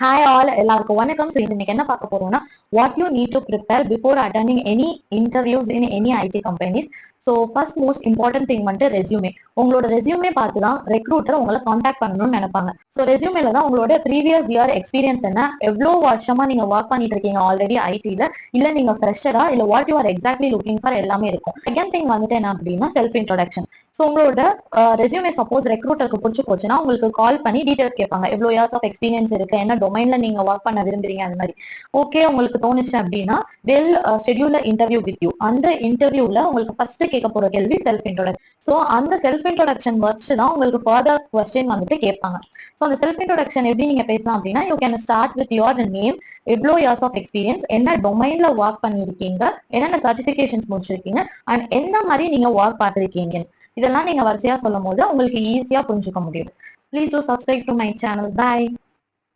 Hi all, எல்லாருக்கும் வணக்கம். So இன்னைக்கு என்ன பார்க்க போறோம்னா what you need to prepare before attending any interviews in any IT companies. So first most important thing வந்துட்டு ரெஸ்யூமே. உங்களோட ரெஸ்யூமே பார்த்து தான் ரெக்ரூட்டர் உங்களை காண்டாக்ட் பண்ணணும்னு நினைப்பாங்க. ஸோ ரெஸ்யூமேல தான் உங்களோட ப்ரீவியஸ் இயர் எக்ஸ்பீரியன்ஸ் என்ன, எவ்வளோ வருஷமா நீங்க ஒர்க் பண்ணிட்டு இருக்கீங்க ஆல்ரெடி ஐடில, இல்ல நீங்க ஃப்ரெஷரா, இல்ல what you are exactly looking for எல்லாமே இருக்கும். செகண்ட் திங் வந்துட்டு என்ன அப்படின்னா செல்ஃப் இன்ட்ரோடக்ஷன். ஸோ உங்களோட ரெஸ்யூமே சப்போஸ் ரெக்ரூட்டருக்கு பிடிச்சி போச்சுன்னா உங்களுக்கு கால் பண்ணி டீடைல்ஸ் கேட்பாங்க. எவ்வளோ இயர்ஸ் ஆஃப் எக்ஸ்பீரியன்ஸ் இருக்கு, என்ன டொமைன்ல நீங்க ஒர்க் பண்ண விரும்புறீங்க, அந்த மாதிரி. ஓகே உங்களுக்கு தோணுச்சு அப்படின்னா well schedule interview with you. அந்த இன்டர்வியூல உங்களுக்கு ஃபர்ஸ்ட் கேட்க போற கேள்வி செல்ஃப் இன்ட்ரோடக்ஷன். ஸோ அந்த செல்ஃப் இன்ட்ரோடக்ஷன் வச்சு தான் உங்களுக்கு ஃபர்தர் கொஸ்டின் வந்துட்டு கேட்பாங்க. ஸோ அந்த செல்ஃப் இன்ட்ரோடக்ஷன் எப்படி நீங்க பேசலாம் அப்படின்னா you can start with your name, எவ்வளோ இயர்ஸ் ஆஃப் எக்ஸ்பீரியன்ஸ், என்ன டொமைன்ல ஒர்க் பண்ணிருக்கீங்க, என்னென்ன சர்டிபிகேஷன்ஸ் முடிச்சிருக்கீங்க, அண்ட் எந்த மாதிரி நீங்க ஒர்க் பார்த்திருக்கீங்க. இதெல்லாம் நீங்க வரிசையா சொல்லும் போது உங்களுக்கு ஈஸியா புரிஞ்சுக்க முடியும். Please to subscribe to my channel. By.